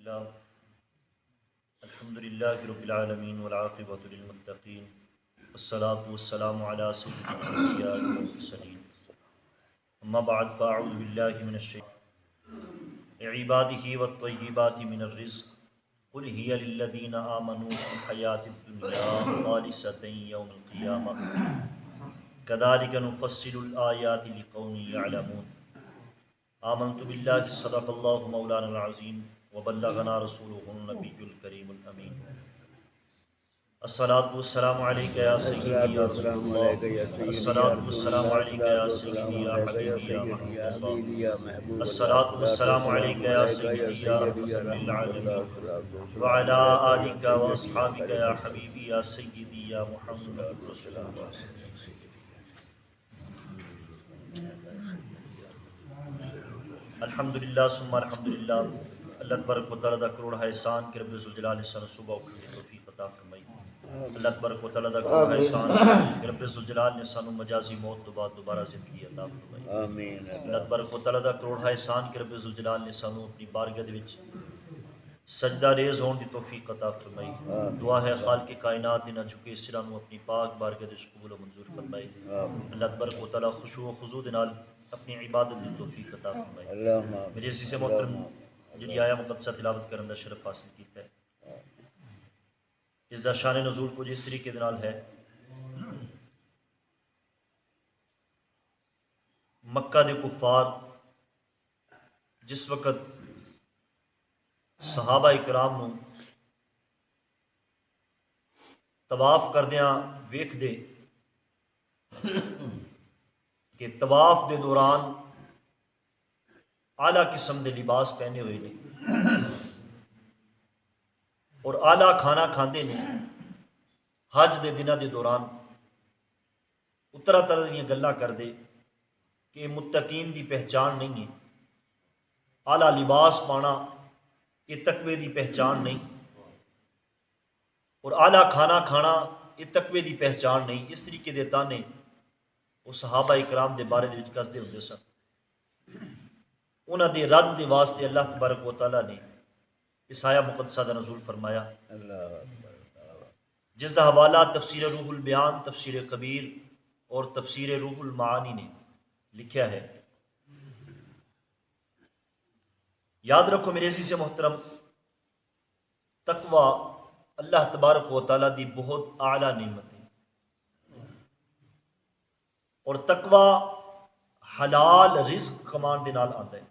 الله الحمد لله رب العالمين والعاقبة للمتقين والصلاة والسلام على سيد الأنبياء والمرسلين أما بعد فأعوذ بالله من الشيطان عباده والطيبات من الرزق قل هي للذين آمنوا في الحياة الدنيا خالصة يوم القيامة كذلك نفصل الآيات لقوم يعلمون آمنت بالله صدق الله مولانا العظيم وبلغنا رسوله النبي الكريم الأمين الصلاة والسلام عليك يا سيدي يا رسول الله الصلاة والسلام عليك يا سيدي يا حبيبي يا محبوب الله الصلاة والسلام عليك يا سيدي يا رحمة للعالمين وعلى آلك وأصحابك يا حبيبي يا سيدي يا محمد رسول الله. الحمدللہ ثم الحمدللہ اللہ تبارک و تعالیٰ دا کروڑ احسان کہ رب ذوالجلال نے سانو صبح اٹھنے کی توفیق عطا فرمائی. اللہ تبارک و تعالیٰ دا کروڑ احسان کہ رب ذوالجلال نے سانو مجازی موت تو بعد دوبارہ زندگی عطا فرمائی. آمین. اللہ تبارک و تعالیٰ دا کروڑ احسان کہ رب ذوالجلال نے سانو اپنی بارگاہ دے وچ سجدہ ریز ہون دی توفیق عطا فرمائی. دعا ہے خالق کائنات نہ جھکے سراں نو اپنی پاک بارگاہ دے قبول و منظور فرمائے. اللہ تبارک و تعالیٰ خشوع و خضوع دے نال اپنی عبادت دی توفیق عطا فرمائے. میرے عزیز محترم جڑی آیا مقدسہ تلاوت کرن دا شرف حاصل کیتا ہے، اس دا شان نزول کو جس طریقے دے نال ہے، مکہ دے کفار جس وقت صحابہ اکرام نو طواف کردیاں ویکھ دے کہ طواف دے دوران اعلیٰ قسم دے لباس پہنے ہوئے نے اور اعلیٰ کھانا کھاندے نے، حج دے دنہ دے دوران اترا طرح دیا گلاں کر دے کہ متقین دی پہچان نہیں ہے، اعلیٰ لباس پانا یہ تقوی دی پہچان نہیں، اور اعلیٰ کھانا کھانا یہ تقوی دی پہچان نہیں. اس طریقے دے تانے وہ صحابہ اکرام دے بارے دے وچ کسدے ہوندے سن. انہاں دے رد دے واسطے اللہ تبارک و تعالیٰ نے اس آیہ مقدسہ دا نزول فرمایا، جس دا حوالہ تفسیر روح البیان، تفسیر کبیر اور تفسیر روح المعانی نے لکھیا ہے. یاد رکھو میرے عزیز محترم، تقوی اللہ تبارک و تعالیٰ دی بہت اعلیٰ نعمت ہے، اور تقوی حلال رزق کمان دے نال آندا ہے.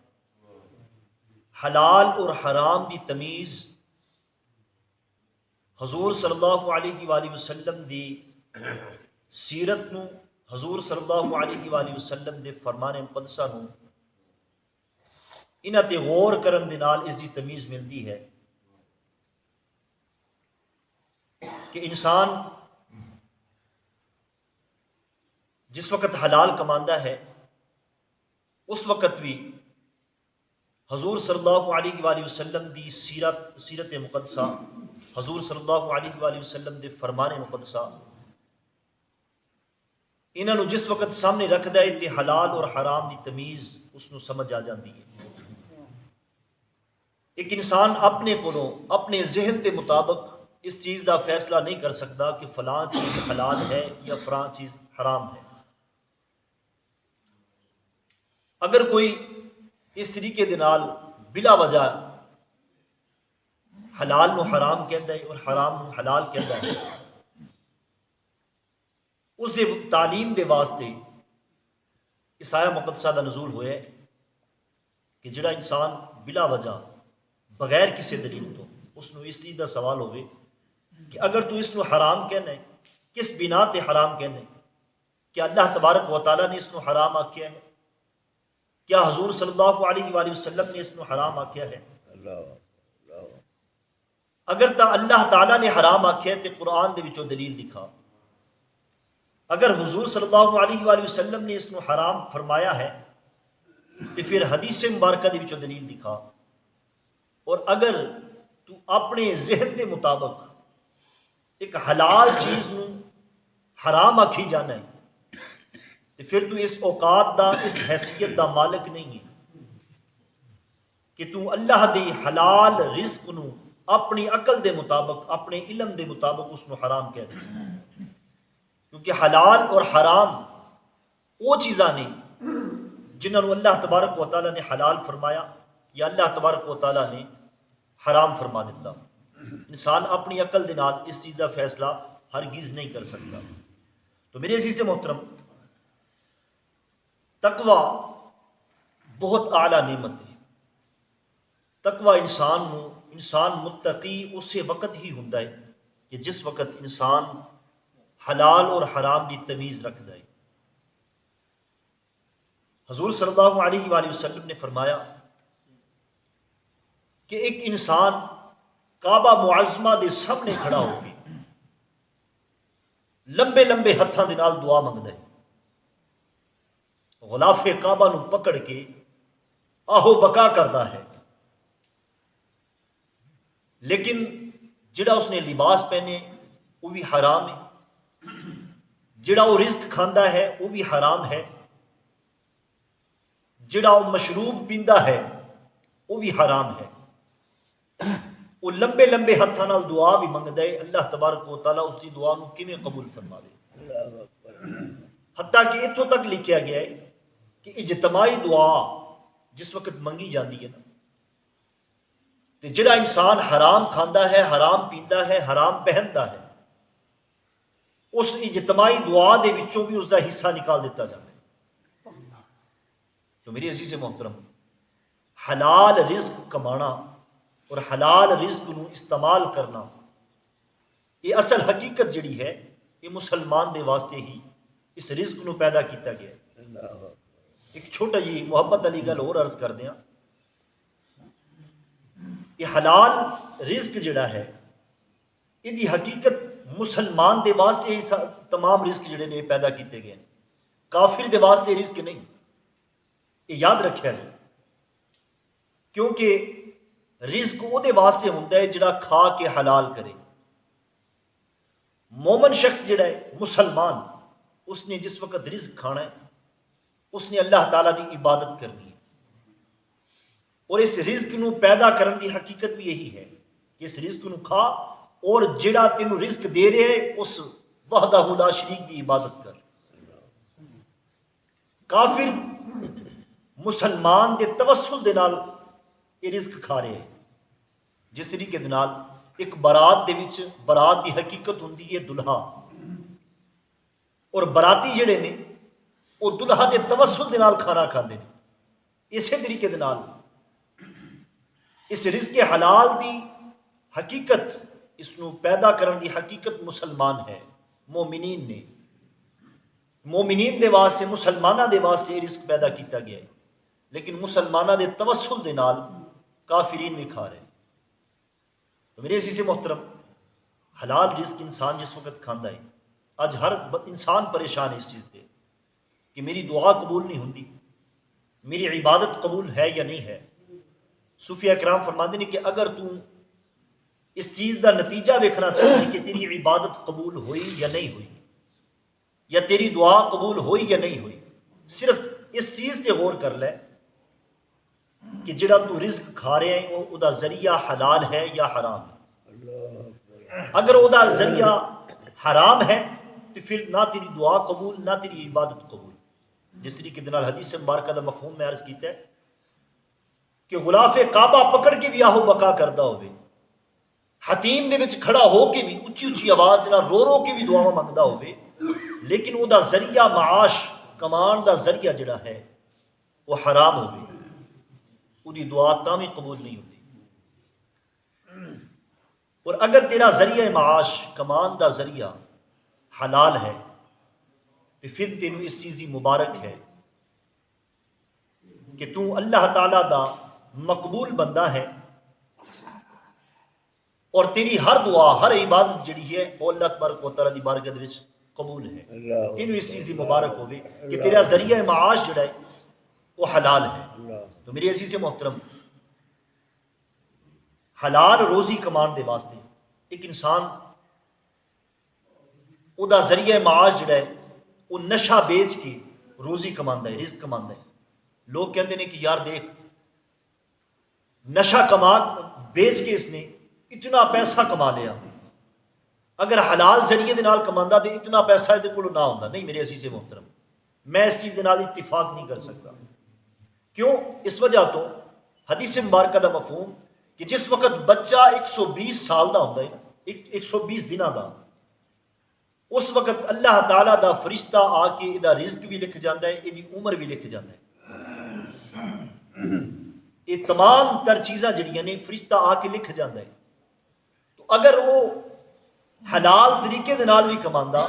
حلال اور حرام دی تمیز حضور صلی اللہ علیہ وآلہ وسلم دی سیرت نو، حضور صلی اللہ علیہ وآلہ وسلم دے فرمان مقدسہ نو انہاں تے غور کرن دے نال اس دی تمیز ملتی ہے کہ انسان جس وقت حلال کماندا ہے اس وقت بھی حضور صلی اللہ علیہ وآلہ وسلم دی سیرت مقدسہ، حضور صلی اللہ علیہ وآلہ وسلم دے فرمان مقدسہ انہاں نو جس وقت سامنے رکھدا ہے تے حلال اور حرام دی تمیز اس نو سمجھ آ جاندی ہے. ایک انسان اپنے کولوں اپنے ذہن کے مطابق اس چیز دا فیصلہ نہیں کر سکتا کہ فلاں چیز حلال ہے یا فلاں چیز حرام ہے. اگر کوئی اس طریقے دے نال بلا وجہ حلال نو حرام کہندا ہے اور حرام نو حلال کہندا ہے، اس دے تعلیم دے واسطے اس آیہ مقدسہ دا نزول ہوئے کہ جڑا انسان بلا وجہ بغیر کسی دلیل تو اس نو اس چیز دا سوال ہوئے کہ اگر تو اس نو حرام کہنا ہے، کس بنا تے حرام کہنا ہے؟ کیا اللہ تبارک و تعالیٰ نے اس نو حرام آکھیا ہے؟ کیا حضور صلی اللہ علیہ وآلہ وسلم نے اس نو حرام آکھیا ہے؟ اگر تا اللہ تعالیٰ نے حرام آکھیا ہے تے قرآن دے وچوں دلیل دکھا. اگر حضور صلی اللہ علیہ وآلہ وسلم نے اس نو حرام فرمایا ہے تے پھر حدیث مبارکہ دے وچوں دلیل دکھا. اور اگر تو اپنے ذہن کے مطابق ایک حلال چیز نو حرام آکھی جانا ہے تو پھر تو اس اوقات دا، اس حیثیت دا مالک نہیں ہے. کہ تو اللہ دے حلال رزق نو اپنی عقل دے مطابق اپنے علم دے مطابق اس نو حرام کہہ دے، کیونکہ حلال اور حرام وہ چیزاں نے جنہوں نے اللہ تبارک و تعالیٰ نے حلال فرمایا یا اللہ تبارک و تعالیٰ نے حرام فرما دیتا۔ انسان اپنی عقل دے نال اس چیز کا فیصلہ ہرگز نہیں کر سکتا۔ تو میرے عزیز محترم، تقوی بہت اعلیٰ نعمت ہے۔ تقوی انسان متقی اسی وقت ہی ہوندا ہے کہ جس وقت انسان حلال اور حرام کی تمیز رکھتا ہے۔ حضور صلی اللہ علیہ وآلہ وسلم نے فرمایا کہ ایک انسان کعبہ معظمہ دے سامنے کھڑا ہو کے لمبے لمبے ہتھاں دے نال دعا منگدا ہے، غلاف کعبہ نو پکڑ کے آہو بکا کردا ہے، لیکن جڑا اس نے لباس پہنے وہ بھی حرام ہے، جڑا وہ رزق کھاندا ہے وہ بھی حرام ہے، جڑا وہ مشروب پیندا ہے وہ بھی حرام ہے، وہ لمبے لمبے ہتھاں نال دعا بھی منگدا ہے، اللہ تبارک و تعالیٰ اس کی دعا نو کیویں قبول فرماوے۔ حتیٰ کہ اتوں تک لکھیا گیا ہے کہ اجتماعی دعا جس وقت منگی جاتی ہے نا، تو جڑا انسان حرام کھاندا ہے، حرام پیندا ہے، حرام پہندا ہے، اس اجتماعی دعا دے وچوں بھی اس دا حصہ نکال دیتا جاتا ہے۔ تو میری عزیز محترم، حلال رزق کمانا اور حلال رزق نو استعمال کرنا، یہ اصل حقیقت جڑی ہے یہ مسلمان دے واسطے ہی اس رزق نو پیدا کیتا گیا ہے۔ ایک چھوٹا جی محبت علی گل اور عرض کر دیاں، یہ حلال رزق جڑا ہے یہ حقیقت مسلمان دے واسطے ہی تمام رزق جڑے نے پیدا کیتے گئے، کافر دے واسطے رزق نہیں، یہ یاد رکھیا جی، کیونکہ رزق وہ دے واسطے ہوتا ہے جڑا کھا کے حلال کرے۔ مومن شخص جڑا ہے مسلمان، اس نے جس وقت رزق کھانا ہے اس نے اللہ تعالیٰ کی عبادت کرنی ہے، اور اس رزق نو پیدا کرنے کی حقیقت بھی یہی ہے کہ اس رزق نو کھا اور جڑا تینوں رزق دے رہے ہے اس وحدہ لا شریک کی عبادت کر۔ کافر مسلمان دے توسل دے نال یہ رزق کھا رہے ہیں، جس طریقے دے نال ایک برات دے وچ برات دی حقیقت ہوندی ہے دلہا، اور براتی جڑے نے وہ دلہا دے توسل دے نال کھانا کھاندے نے۔ اسی طریقے دے نال اس رزق حلال دی حقیقت، اس نو پیدا کرن دی حقیقت مسلمان ہے، مومنین نے، مومنین دے واسطے، مسلمانہ دے واسطے رزق پیدا کیتا گیا ہے، لیکن مسلمانہ دے توسل دے نال کافرین بھی کھا رہے ہیں۔ تو میرے عزیز محترم، حلال رزق انسان جس وقت کھاندا ہے، آج ہر انسان پریشان ہے اس چیز سے کہ میری دعا قبول نہیں ہوندی، میری عبادت قبول ہے یا نہیں ہے۔ صوفیاء کرام فرماتے ہیں کہ اگر تو اس چیز دا نتیجہ دیکھنا چاہتے کہ تیری عبادت قبول ہوئی یا نہیں ہوئی، یا تیری دعا قبول ہوئی یا نہیں ہوئی، صرف اس چیز تے غور کر لے کہ جڑا تو رزق کھا رہے ہیں وہ دا ذریعہ حلال ہے یا حرام ہے۔ اگر وہ دا ذریعہ حرام ہے تو پھر نہ تیری دعا قبول نہ تیری عبادت قبول۔ جس طریقے دنال حدیث مبارکہ دا مفہوم میں عرض کیتا ہے کہ غلاف کعبہ پکڑ کے بھی آہو بکا کردا ہوئے، حتیم دے وچ کھڑا ہو کے بھی اچھی اچھی آواز نال رو رو کے بھی دعا منگدا ہوئے، لیکن وہ دا ذریعہ معاش کمان دا ذریعہ جڑا ہے وہ حرام ہوئے، وہی دعا تاں بھی قبول نہیں ہوتی۔ اور اگر تیرا ذریعہ معاش کمان دا ذریعہ حلال ہے تو پھر تینوں اس چیز کی مبارک ہے کہ تو اللہ تعالیٰ دا مقبول بندہ ہے، اور تیری ہر دعا ہر عبادت جڑی ہے وہ اللہ تبارک و تعالیٰ دی بارگاہ وچ قبول ہے۔ تینوں اس چیز کی مبارک ہوگی کہ تیرا ذریعہ معاش جڑا ہے وہ حلال ہے۔ تو میرے عزیز محترم، حلال روزی کمان دے واسطے ایک انسان او دا ذریعہ معاش جڑا ہے وہ نشہ بیچ کے روزی کماندا ہے، رزق کماندا ہے۔ لوگ کہتے ہیں کہ یار دیکھ نشہ کما بیچ کے اس نے اتنا پیسہ کما لیا، اگر حلال ذریعے دے نال کماندا تے اتنا پیسہ دے کول نہ ہوندا۔ نہیں میرے عزیز محترم، میں اس چیز دے نال اتفاق نہیں کر سکتا۔ کیوں؟ اس وجہ تو حدیث مبارکہ دا مفہوم کہ جس وقت بچہ 120 سال دا ہوندا ہے، 120 دنوں دا، اس وقت اللہ تعالیٰ دا فرشتہ آ کے یہ رزق بھی لکھ جاتا ہے، یہ عمر بھی لکھ جاتا ہے۔ یہ تمام تر چیزاں جڑیاں نے فرشتہ آ کے لکھ جاتا ہے۔ تو اگر وہ حلال طریقے دے نال بھی کماندا،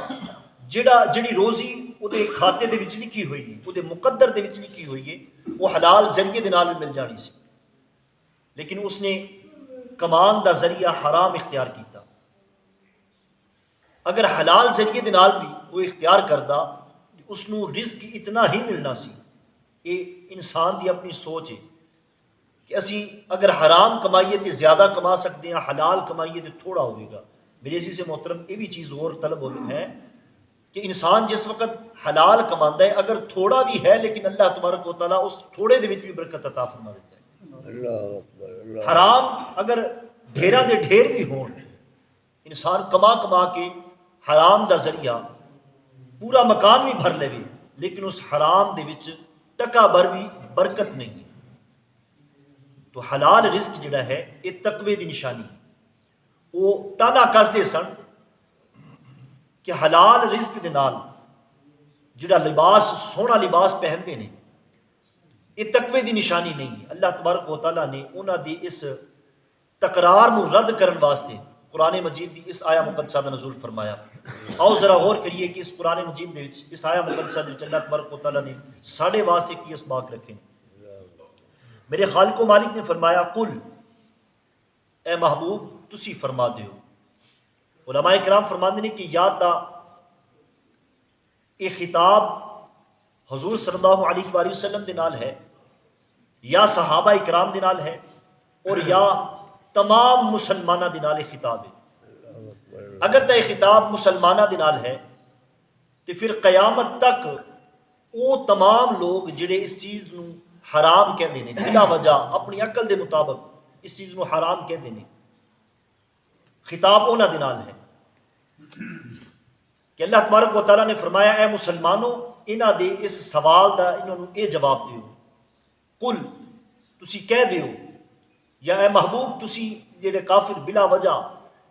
جڑی روزی وہ کھاتے دے وچ لکھی ہوئی ہے، وہ مقدر دے وچ لکھی ہوئی ہے، وہ حلال ذریعے دے نال بھی مل جانی سی، لیکن اس نے کمان دا ذریعہ حرام اختیار کیتا۔ اگر حلال ذریعے دے نال بھی وہ اختیار کردا، اس نو رزق اتنا ہی ملنا سی۔ یہ انسان دی اپنی سوچ ہے کہ اسی اگر حرام کمائیے تو زیادہ کما سکتے ہیں، حلال کمائیے تو تھوڑا ہوئے گا۔ میرے عزیز محترم، یہ بھی چیز اور طلب ہے کہ انسان جس وقت حلال کماندا ہے، اگر تھوڑا بھی ہے لیکن اللہ تبارک و تعالیٰ اس تھوڑے دے وچ بھی برکت عطا فرما دیتا ہے۔ حرام اگر ڈھیراں دے ڈھیر بھی ہون، انسان کما کما کے حرام دا ذریعہ پورا مکان بھی بھر لے، لیکن اس حرام دے وچ ٹکا بھر بھی برکت نہیں۔ تو حلال رزق جڑا ہے یہ تقوی دی نشانی ہے۔ وہ تانا کسدے سن کہ حلال رزق دے نال جڑا لباس سونا لباس پہنتے ہیں، یہ تقوی دی نشانی نہیں ہے۔ اللہ تبارک و تعالیٰ نے انہاں دی اس تکرار نو رد کرن واسطے قرآن مجید دی اس آیا مقدسہ دا نزول فرمایا۔ آؤ ذرا غور کریے کہ اس قرآن مجید دے وچ اس آیا مقدسہ دے وچ اللہ تبارک و تعالیٰ نے ساڑھے واسطے کی اسباق رکھے۔ میرے خالق و مالک نے فرمایا، قل اے محبوب تسی فرما دیو۔ علماء کرام فرماندے نے کہ یاد دا یہ خطاب حضور صلی اللہ علیہ وآلہ وسلم دے نال ہے، یا صحابہ اکرام دے نال ہے، اور یا تمام مسلمانہ دے نال خطاب ہے۔ اگر تے خطاب مسلمانہ دے نال ہے تو پھر قیامت تک وہ تمام لوگ جڑے اس چیز نو حرام کہندے نے بلا وجہ اپنی عقل دے مطابق اس چیز نو حرام کہندے نے، خطاب انہاں دے نال ہے کہ اللہ تبارک و تعالیٰ نے فرمایا، اے مسلمانوں انہاں دے اس سوال دا انہاں نو اے جواب دیو۔ قل تسی کہہ دیو، یا اے محبوب تسی جڑے کافر بلا وجہ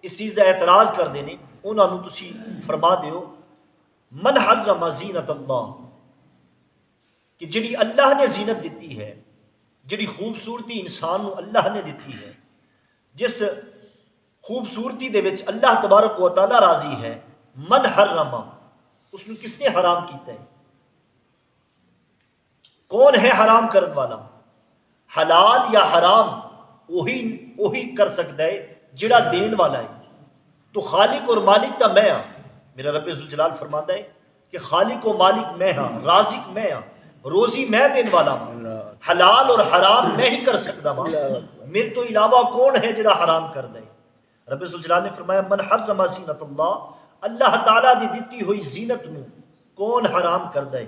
اس چیز دا اعتراض کر دینے، انہاں نو تسی فرما دیو، من حرم زینت اللہ، کہ جڑی اللہ نے زینت دیتی ہے، جڑی خوبصورتی انسان نو اللہ نے دیتی ہے، جس خوبصورتی دے وچ اللہ تبارک و تعالیٰ راضی ہے، من حرم، اس نے کس نے حرام کیتا ہے؟ کون ہے حرام کرن والا؟ حلال یا حرام وہی کر سکتا ہے جڑا دین والا ہے۔ تو خالق اور مالک تا میں ہاں، میرا رب ذوالجلال فرماتا ہے کہ خالق و مالک میں ہاں، رازق میں ہاں، روزی میں دین والا ہوں، حلال اور حرام میں ہی کر سکتا ہوں، میرے تو علاوہ کون ہے جڑا حرام کر دے؟ رب ذوالجلال نے فرمایا، من حرم زینت اللہ، اللہ تعالیٰ دی دیتی ہوئی زینت نو کون حرام کر دے؟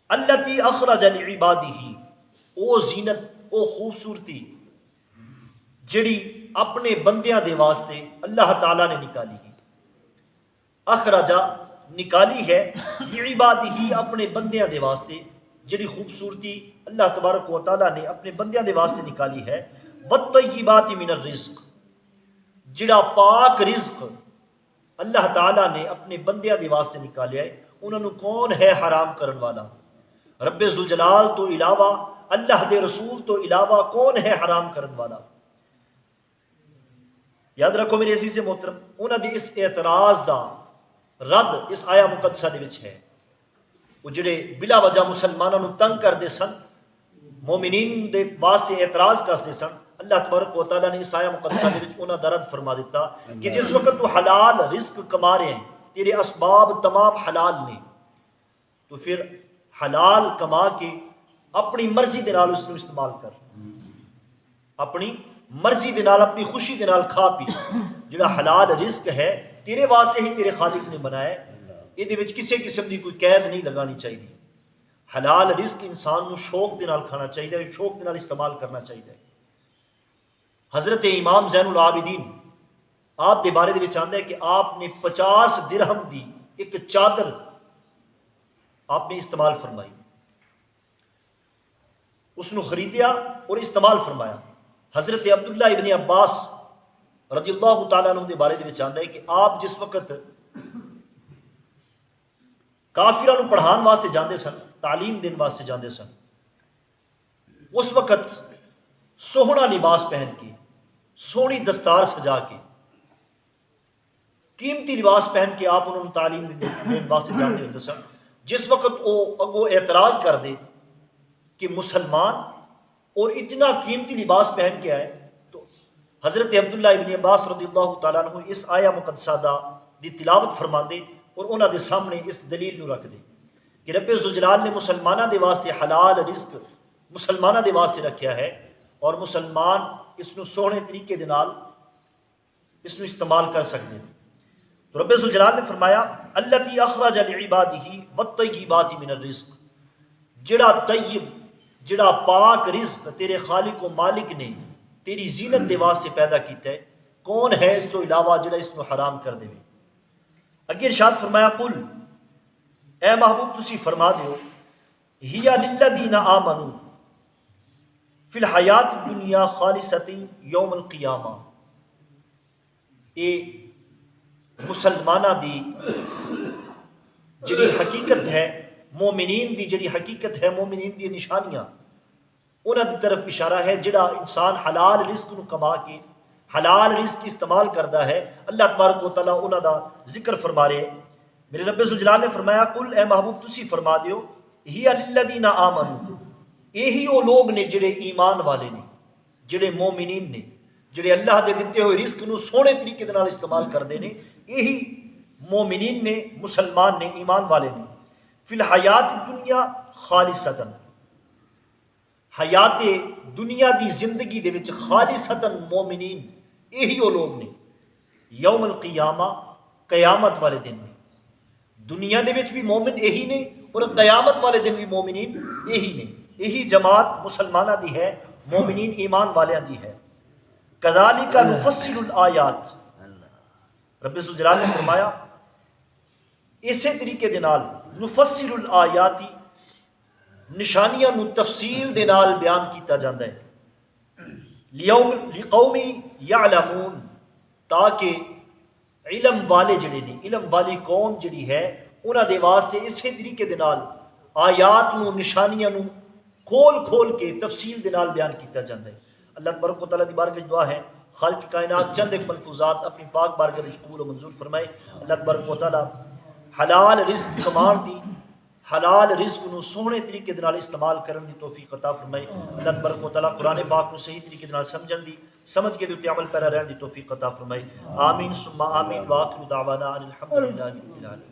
التی اخرج لعبادہ، او زینت او خوبصورتی جڑی اپنے بندیاں دے واسطے اللہ تعالیٰ نے نکالی ہے۔ اخرجہ نکالی ہے، لعبادہ اپنے بندیاں دے واسطے، جڑی خوبصورتی اللہ تبارک و تعالیٰ نے اپنے بندیاں دے واسطے نکالی ہے۔ والطیبات من الرزق، جڑا پاک رزق اللہ تعالیٰ نے اپنے بندیاں دے واسطے نکالیا ہے، انہوں نے کون ہے حرام کرن والا؟ رب ذوالجلال تو علاوہ، اللہ دے رسول تو علاوہ کون ہے حرام کرن والا؟ یاد رکھو میرے عزیز محترم، انہوں نے اس اعتراض دا رد اس آیا مقدسہ دے وچ ہے۔ وہ جڑے بلا وجہ مسلمانوں نو تنگ کر دے سن، مومنین دے واسطے اعتراض کرتے سن، اللہ تبارک و تعالیٰ نے اس آیا مقدسہ دے وچ انہاں دا رد فرما دیتا کہ جس وقت تو حلال رزق کما رہے ہیں، تیرے اسباب تمام حلال نے، تو پھر حلال کما کے اپنی مرضی دے نال اس کو استعمال کر، اپنی مرضی دے نال، اپنی خوشی دے نال کھا پی۔ جڑا حلال رزق ہے تیرے واسطے ہی تیرے خالق نے بنایا ہے، یہ دے وچ کسی قسم دی کوئی قید نہیں لگانی چاہیے۔ حلال رزق انسان نو شوق دے نال کھانا چاہیے، شوق دے نال استعمال کرنا چاہیے۔ حضرت امام زین العابدین آپ دے بارے دے وچ آندا ہے کہ آپ نے 50 درہم دی ایک چادر آپ نے استعمال فرمائی، اس نو خریدیا اور استعمال فرمایا۔ حضرت عبداللہ ابن عباس رضی اللہ تعالیٰ عنہ دے بارے دے وچ آندا ہے کہ آپ جس وقت کافراں نو پڑھان واسطے جاندے سن، تعلیم دین واسطے جاندے سن، اس وقت سوہنا لباس پہن کے، سونی دستار سجا کے، قیمتی لباس پہن کے آپ انہوں نے تعلیم دین واسطے جاندے ہوندے سن۔ جس وقت وہ اگوں اعتراض کر دے کہ مسلمان اور اتنا قیمتی لباس پہن کے آئے، تو حضرت عبداللہ ابن عباس رضی اللہ تعالیٰ عنہ اس آیہ مقدسہ دی تلاوت فرما دے اور انہاں دے سامنے اس دلیل نو رکھ دے کہ رب ذوالجلال نے مسلمانہ دے واسطے حلال رزق مسلمانہ دے واسطے رکھیا ہے، اور مسلمان اس نو سوہنے طریقے دے نال اس نو استعمال کر سکتے ہیں۔ تو رب ذوالجلال نے فرمایا الذی اخرج لعبادہ والطیبات من الرزق، جڑا طیب جڑا پاک رزق تیرے خالق و مالک نے تیری زینت دے واسطے پیدا کیتا ہے، کون ہے اس تو علاوہ جڑا اس نو حرام کر دے۔ اگے ارشاد فرمایا قل، اے محبوب تسی فرما دیو، ہی للذین آمنوا فی الحیات الدنیا خالصۃ یوم القیامہ، اے مسلمانہ دی جڑی حقیقت ہے، مومنین دی جڑی حقیقت ہے، مومنین دی نشانیاں انہاں دی طرف اشارہ ہے۔ جڑا انسان حلال رزق نو کما کے حلال رزق استعمال کردا ہے، اللہ تبارک و تعالیٰ انہاں دا ذکر فرما رہے۔ میرے رب ذوالجلال نے فرمایا قل، اے محبوب تسی فرما دیو، ہی للذین آمنوا، یہی وہ لوگ نے جڑے ایمان والے نے، جڑے مومنین نے، جڑے اللہ دے دتے ہوئے رزق نو سونے طریقے دے نال استعمال کردے نے، یہی مومنین نے، مسلمان نے، ایمان والے نے۔ فی الحیات الدنیا خالصتاً، حیات دنیا دی زندگی دے وچ خالصتاً مومنین یہی وہ لوگ نے، یوم القیامہ قیامت والے دن میں، دنیا دے وچ بھی مومن یہی نے اور قیامت والے دن بھی مومنین یہی نے، یہی جماعت مسلمانہ دی ہے، مومنین ایمان والیاں دی ہے۔ کذالک نفصل الآیات، رب ذوالجلال نے فرمایا اسی طریقے دے نال نفصل الآیاتی، نشانیاں نو تفصیل دے نال بیان کیتا جاندہ ہے، لقوم یعلمون، تاکہ علم والے جڑے نے، علم والی قوم جڑی ہے، انہاں دے واسطے اسی طریقے دے نال آیات نو، نشانیاں نو کھول کھول کے تفصیل دے نال بیان کیتا جاندہ ہے۔ اللہ تبارک و تعالیٰ دی بارگاہ دعا ہے خالق کائنات چند ایک ملفوظات اپنی پاک بارگاہ وچ قبول و منظور فرمائے۔ اللہ تبارک و تعالیٰ حلال رزق کمان دی، حلال رزق نو سوہنے طریقے دے نال استعمال کرن دی توفیق عطا فرمائے۔ اللہ تبارک و تعالیٰ قرآن پاک نو صحیح طریقے دے نال سمجھن دی، سمجھ کے دے عمل پیرا رہن دی توفیق عطا فرمائے۔ آمین ثم آمین، وآخر دعوانا ان الحمد للہ رب العالمین۔